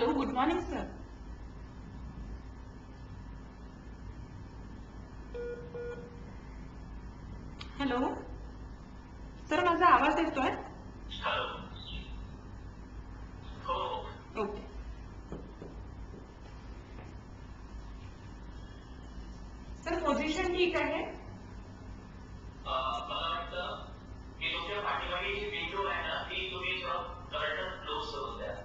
Hello, good morning, sir. Hello sir, माझा आवाज येतोय? ओके. सर, पोझिशन ठीक आहे? मला वाटतं की तुमच्या पाठीमागे जी विंडो आहे ना ती तुम्ही कर्टन क्लोज करून द्या.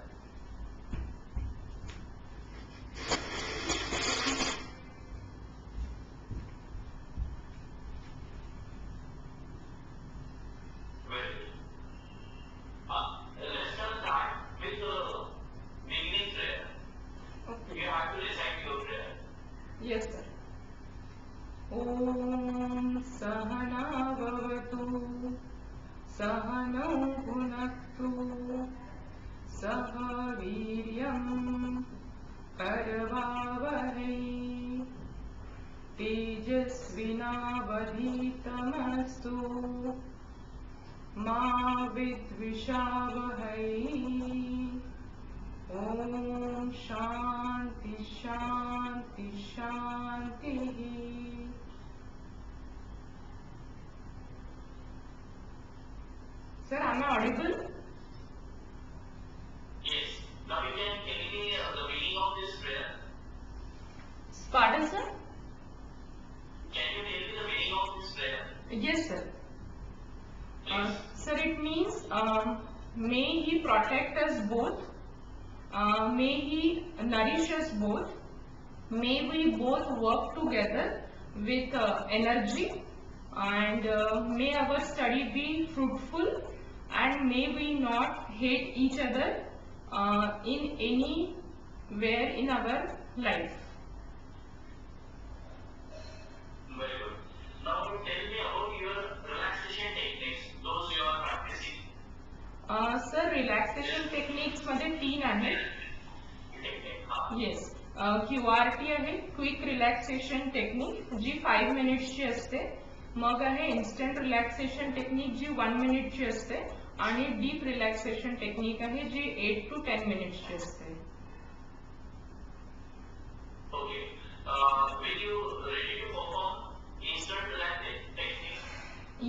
Yes, sir. ॐ सहना भवतु सहनौ भुनक्तु सह वीर्यं करवावहै तेजस्विनावधीतमस्तु मा विद्विषावहै. ॐ शांति शांति शांतिः. Sir, am I audible? Yes. Now you can tell me the meaning of this prayer. Pardon, sir? Can you tell me the meaning of this prayer? Yes, sir. Please. Sir, it means may He protect us both, may He nourish us both, may we both work together with energy, and may our study be fruitful, and may we not hate each other in anywhere in our life. Very good. Now tell me about your relaxation techniques, those you are practicing. Sir, relaxation techniques मध्ये 3 आहेत. Yes. QRT आहे, quick relaxation technique, जी 5 मिनिट्सची असते. मग आहे instant relaxation technique, जी 1 मिनिटची असते. आणि deep relaxation technique आहे, जी 8 to 10 मिनिट्सची असते. Okay. Will you ready to perform instant relaxation technique?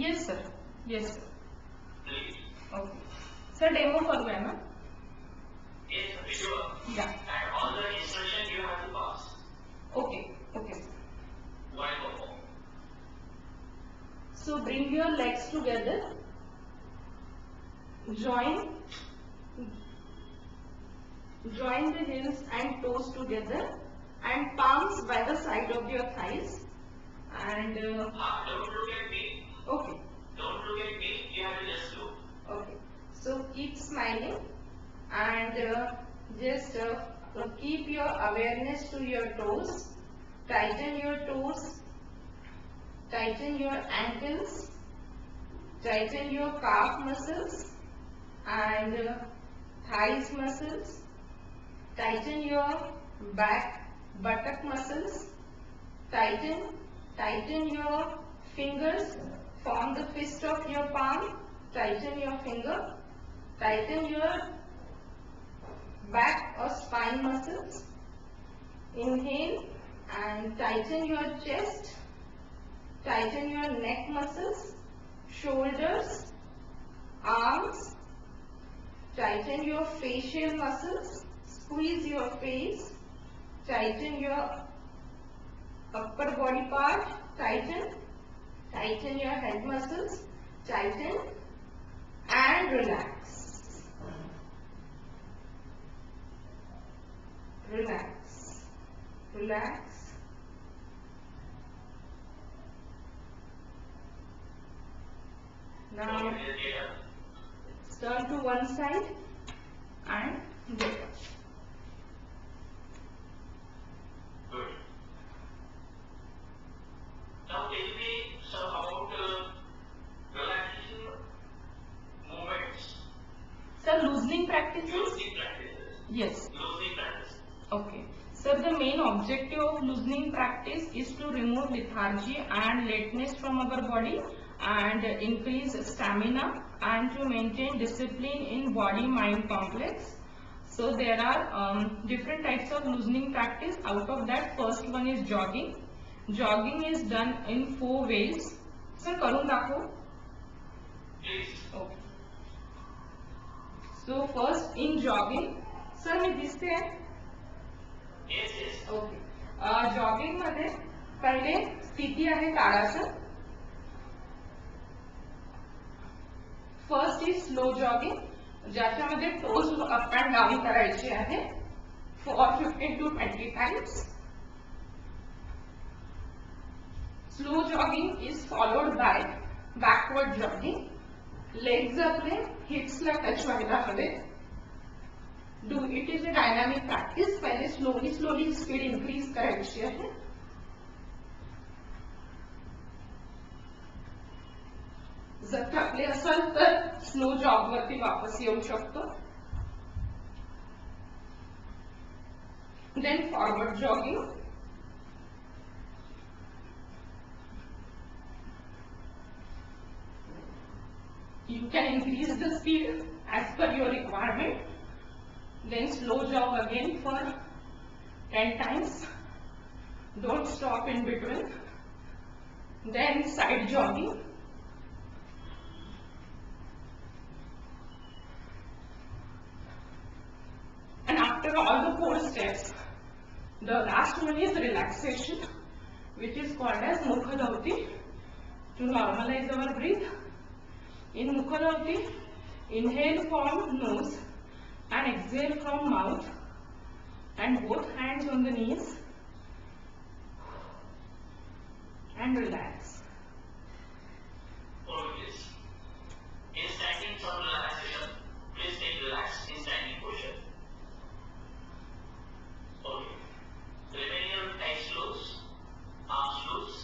Yes sir, yes sir. Please. Okay sir, demo करूया ना? Yes, sure. Yeah. And all the instruction you have to pass. Okay, okay. While perform. So bring your legs together, join the heels and toes together, and palms by the side of your thighs, and Don't look at me. okay, Don't look at me. You have to just look. okay. So keep smiling, and just keep your awareness to your toes. Tighten your toes, tighten your ankles, tighten your calf muscles and thighs muscles, tighten your back buttock muscles, tighten your fingers, form the fist of your palm, tighten your finger, tighten your back or spine muscles. Inhale and tighten your chest, tighten your neck muscles, shoulders, arms, tighten your facial muscles, squeeze your face, tighten your upper body part, tighten your head muscles, tighten and relax. Relax, relax. Now turn to one side and get up. Good. Now tell me some about relaxation movements. Sir, loosening practices? Loosening practices. Yes. Loosening practice. Okay. Sir, the main objective of loosening practice is to remove lethargy and lateness from our body and increase stamina and to maintain discipline in body-mind complex. So there are different types of loosening practice. Out of that, first one is jogging. Jogging is done in 4 ways. Sir, करून दाखव. Please. Okay. So first in jogging, sir मी दिसते आहे? Yes, yes. Okay. Jogging मध्ये पहिले स्थिती आहे tadasana. First is slow jogging, ज्याच्यामध्ये toes up and down करायचे आहे for 15 to 20 times. Slow jogging is followed by backward jogging. Legs आपले हिप्सला टच व्हायला हवे. Do it is a dynamic practice. पहिले स्लोली स्पीड इन्क्रीज करायची आहे. जर थकले असाल तर स्लो जॉग वरती वापस येऊ शकतो. Then forward jogging. You can increase the speed as per your requirement. Then slow jog again for 10 times. Don't stop in between. Then side jogging. And after all the 4 steps, the last one is relaxation, which is called as Mukha Dhavati. To normalize our breath, in Mukha Dhavati, inhale from nose and exhale from mouth, and both hands on the knees, and relax. Oh, yes. In standing for relaxation, please take relax in standing position. Okay. Remain your eyes closed, arms loose.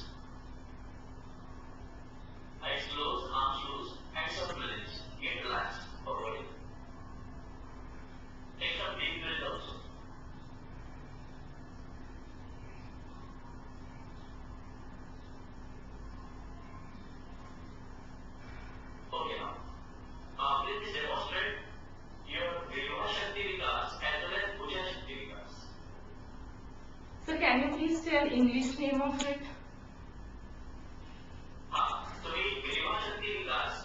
Eyes closed, arms loose, hands up release. Get relaxed for rolling. Take some deep breath also. Okay now. Please demonstrate your Griva Shakti Vikas as well as Bhuja Shakti Vikas. So can you please tell English name of it? So ये Griva Shakti Vikas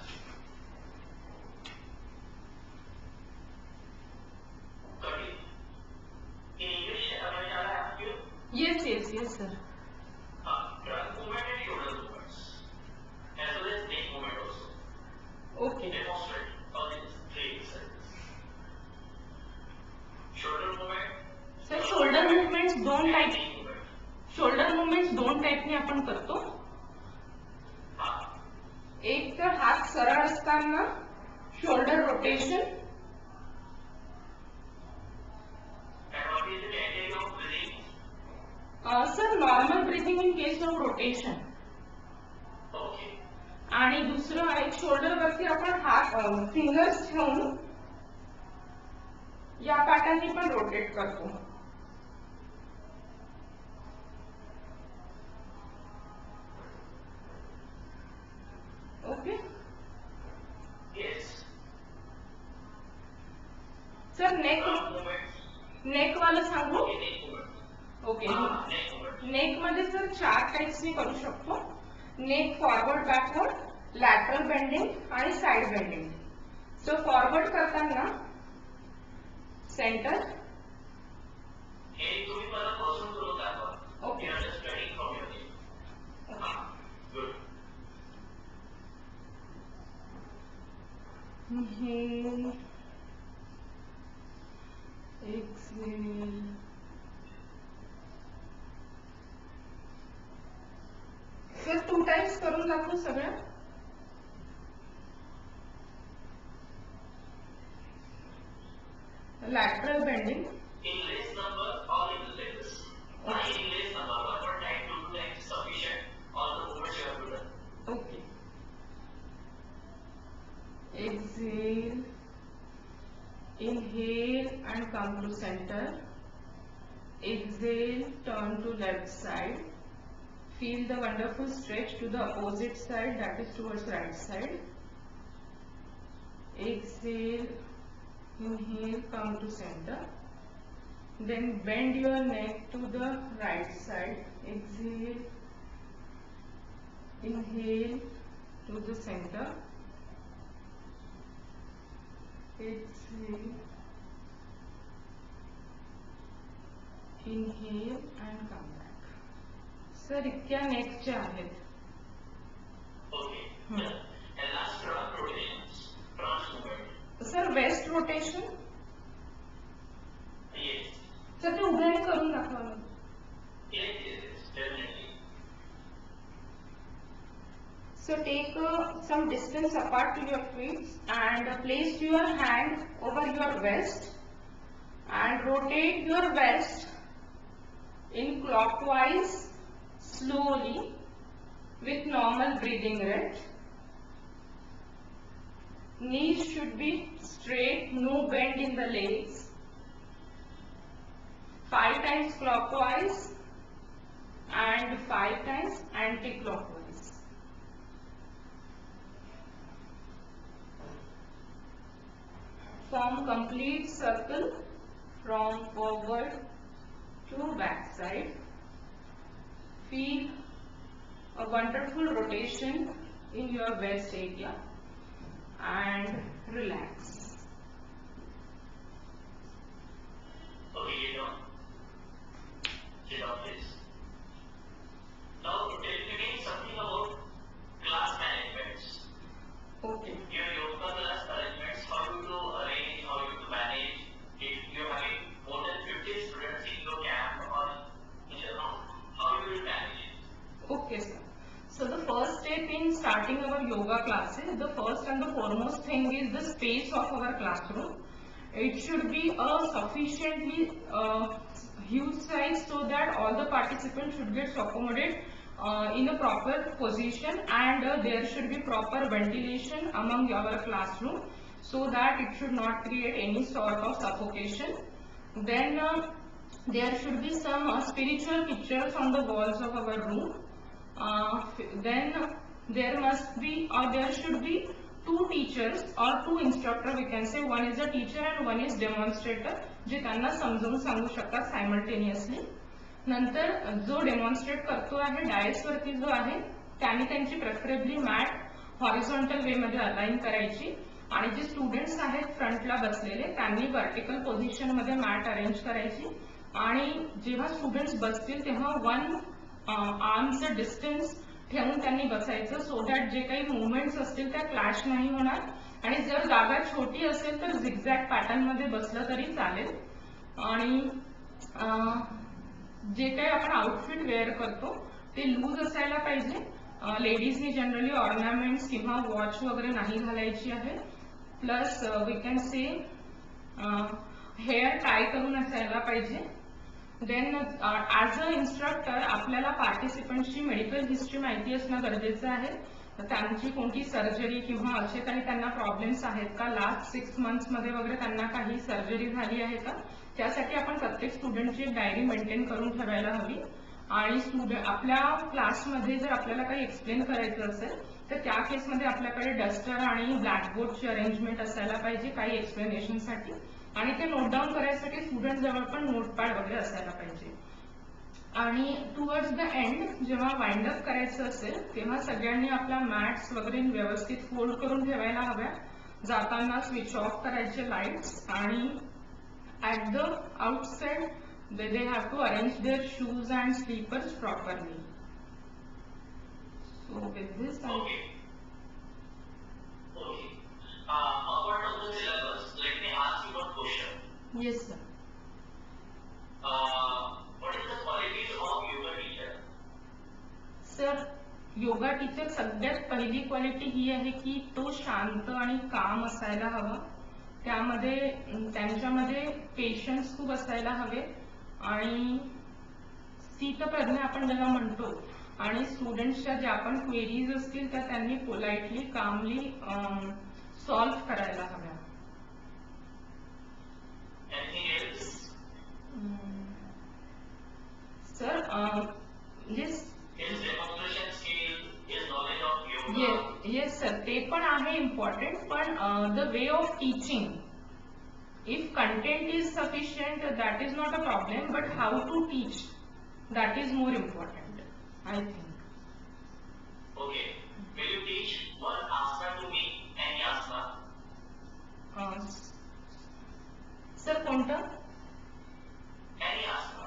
कभी in English समझ आ रहा है आपको? Yes, sir. Trunk movement and shoulder movements as well as neck movement also. Okay. Demonstrate all these 3 exercises. Shoulder movement. Sir, shoulder movements दोन and type. knee movement. Shoulder movements दोन टाइपने आपण करतो. एक तर हात सरळ असताना shoulder rotation. And what is the category of breathing? Sir normal breathing in case of rotation. Okay. आणि दुसरं एक शोल्डर वरती आपण हात फिंगर्स ठेवून या पॅटर्ननी पण रोटेट करतो. ओके. Yes. सर नेक Trunk movements. वाला सांगू. Okay, neck movement. Okay. Neck movement. नेक मध्ये सर 4 टाइप्सनी करू शकतो. नेक फॉरवर्ड, बॅकवर्ड, लॅटरल बेंडिंग आणि साइड बेंडिंग. सो फॉरवर्ड करताना सेंटर. हे तुम्ही मला बसून करून दाखवा. Okay. We are just studying from your name. Good. Inhale, exhale. Sir 2 times करून दाखवू सगळ्या. Lateral bending. In less number or in less. In less number, 1 time, 2 times sufficient. All the movements you have to done. Okay. Exhale. Inhale and come to center. Exhale, turn to left side. Feel the wonderful stretch to the opposite side, that is towards right side. Exhale, Inhale, come to center. Then bend your neck to the right side. Exhale. Inhale to the center. Exhale. Inhale and come back. Sir, इतक्या नेकच्या आहेत. Okay. And last front rotations, front movement. Sir, west rotation. Yes. Sir, ते उभ्याने करून दाखवा ना. Yes, definitely. So take some distance apart to your feet and place your hand over your waist and rotate your waist in clockwise slowly with normal breathing rate. Knees should be straight, no bend in the legs. 5 times clockwise and 5 times anti-clockwise. Form complete circle from forward to back side. Feel a wonderful rotation in your waist area and relax. Okay, sit down please. Now tell me something about class managements. Okay. Your yoga class arrangements, how you to arrange, how you to manage. If you're having more than 50 students in your camp or how you will manage it? Okay, sir. So the first step in starting our yoga classes, the first and the foremost thing is the space of our classroom. It should be a sufficiently huge size so that all the participants should get accommodated in a proper position, and there should be proper ventilation among our classroom so that it should not create any sort of suffocation. Then there should be some spiritual pictures on the walls of our room. Then there must be or there should be 2 teachers or 2 instructor, we can say. One is a teacher and one is demonstrator, जे त्यांना समजावून सांगू शकतात simultaneously. नंतर जो demonstrate करतो आहे DISE वरती जो आहे त्यांनी त्यांची प्रेफरेबली मॅट हॉरिझॉन्टल वे मध्ये अलाइन करायची आणि जे स्टुडंट्स आहेत फ्रंटला बसलेले त्यांनी व्हर्टिकल पोझिशन मध्ये मॅट अरेंज करायची आणि जेव्हा स्टुडंट्स बसतील तेव्हा 1 आर्मचं डिस्टन्स ठेवून त्यांनी बसायचं सो दॅट जे काही मुवमेंट्स असतील त्या क्लॅश नाही होणार आणि जर जागा छोटी असेल तर झिगझॅग पॅटर्न मध्ये बसलं तरी चालेल. आणि जे काही आपण आउटफिट वेअर करतो ते लूज असायला पाहिजे. लेडीजनी जनरली ऑर्नामेंट्स किंवा वॉच वगैरे नाही घालायची आहे. Plus we can say hair tie करून असायला पाहिजे. देन ॲज अ इन्स्ट्रक्टर आपल्याला पार्टिसिपंट्सची मेडिकल हिस्ट्री माहिती असणं गरजेचं आहे. त्यांची कोणती सर्जरी किंवा असे काही त्यांना प्रॉब्लेम्स आहेत का, लास्ट 6 मंथ्समध्ये वगैरे त्यांना काही सर्जरी झाली आहे का, त्यासाठी आपण प्रत्येक स्टुडंटची एक डायरी मेंटेन करून ठेवायला हवी. आणि आपल्या क्लासमध्ये जर आपल्याला काही एक्सप्लेन करायचं असेल तर त्या केसमध्ये आपल्याकडे डस्टर आणि ब्लॅकबोर्डची अरेंजमेंट असायला पाहिजे काही एक्सप्लेनेशनसाठी. आणि ते नोट डाऊन करायसाठी स्टुडंट जवळ पण नोटपॅड वगैरे असायला पाहिजे. आणि टुवर्ड्स द एंड जेव्हा वाइंड अप करायचं असेल तेव्हा सगळ्यांनी आपल्या मॅट्स वगैरे व्यवस्थित फोल्ड करून ठेवायला हव्या. जाताना स्विच ऑफ करायचे लाईट्स आणि at the outside they have to arrange their shoes and slippers properly. So with this Okay. Apart from the syllabus, let me ask you one question. Yes sir. What is the qualities of yoga teacher? Sir, yoga teacher सगळ्यात पहिली quality ही आहे की तो शांत आणि काम असायला हवा. त्यामध्ये त्यांच्यामध्ये पेशन्स खूप असायला हवे आणि स्थितप्रज्ञा आपण ज्याला म्हणतो आणि स्टुडंट्सच्या ज्या आपण क्वेरीज असतील त्या त्यांनी पोलाइटली कामली सॉल्व्ह करायला हव्या. सर येस सर ते पण आहे इम्पॉर्टंट, पण the way of teaching If content is sufficient, that is not a problem, but how to teach, that is more important, I think. Okay. Will you teach one asana to me? Any asana? Sir, कोणतं? Any asana.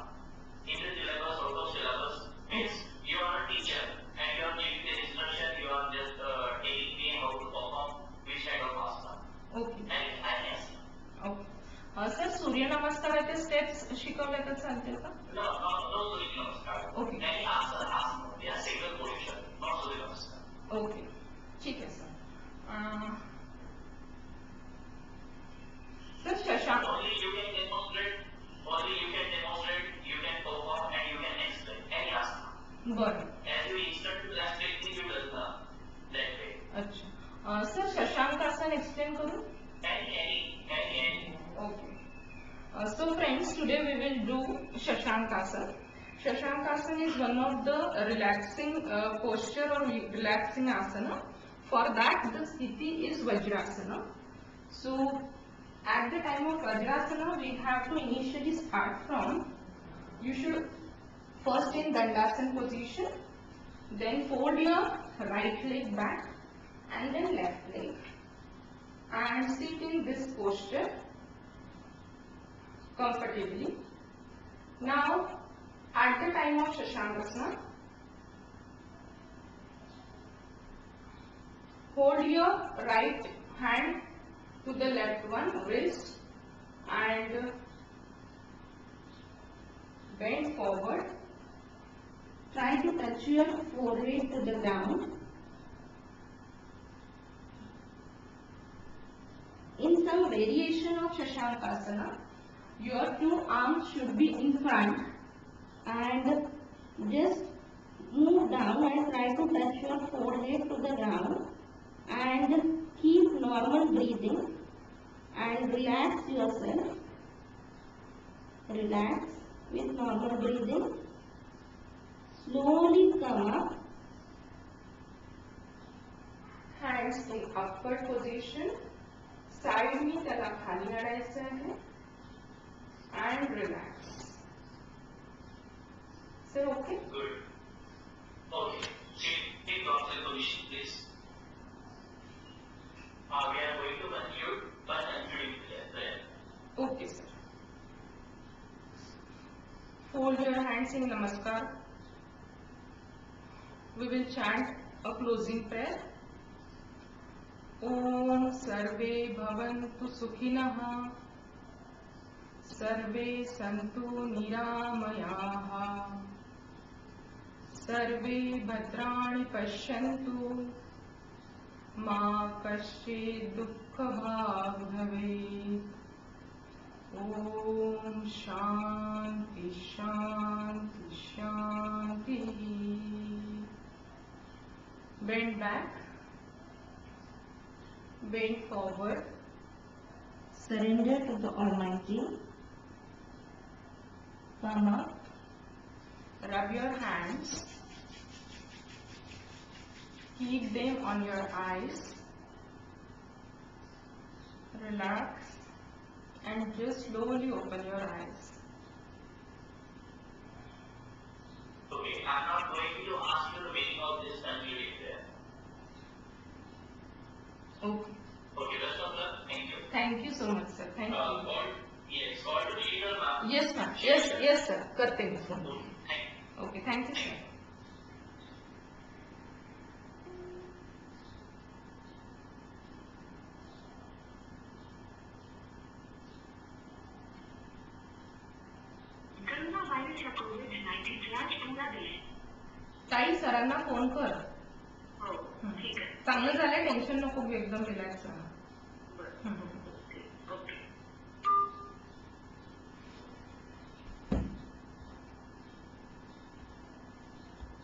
In the syllabus, out of syllabus. Means you are a teacher and you are giving the instruction, you are just telling me how to perform which kind of asana. Okay. Any asana. Okay. Sir सूर्य नमस्काराचे steps शिकवले तर चालतील का? No, Surya Namaskar. Okay. Any asana, yeah, single position, not Surya Namaskar. Okay. ठीक है sir. Sir Shashank. Only you can demonstrate, you can perform and you can explain. Any asana. बरं. As you instruct to that technique, you will learn that way. अच्छा. Sir Shashank आसन explain करू? Any. Okay. So friends, today we will do Shashankasana. Shashankasana is one of the relaxing posture or relaxing asana. For that, the sthiti is Vajrasana. So, at the time of Vajrasana, we have to initially start from, you should first in Dandasana position, then fold your right leg back and then left leg and sit in this posture comfortably. Now, at the time of Shashankasana, hold your right hand to the left one, wrist, and bend forward. Try to touch your forehead to the ground. In some variation of Shashankasana, your two arms should be in front and just move down and try to touch your forehead to the ground and keep normal breathing and relax yourself. Relax with normal breathing. Slowly come up. Hands in upward position. Side में त्याला खाली आणायचं आहे. And relax. Sir, okay? Good. Okay. Take dorsal position, please. We are going to conclude by concluding prayer. Okay, sir. Fold your hands in Namaskar. We will chant a closing prayer. Om Sarve Bhavantu Sukhinah. सर्वे सन्तु निरामयाः. सर्वे भद्राणि पश्यन्तु. मा कश्चित् दुःखभाग् भवेत्. ॐ शान्ति शान्ति शान्तिः. Bend back. Bend forward. Surrender to the Almighty. Come up. Rub your hands. Keep them on your eyes. Relax and just slowly open your eyes. Okay, I'm not going to ask you the meaning of this concluding prayer. Okay. Okay, best of luck. Thank you. Thank you so much, sir. Thank you. Call to leader, ma'am. Yes, ma'am. Yes, sir. करते हैं phone. Thank you. Okay, thank you, sir. Corona virus या कोविड-19 चा पूरा देश. ताई सरांना phone कर. हो, ठीक आहे. चांगलं झालंय, टेन्शन नको घेऊ, एकदम रिलॅक्स राहा.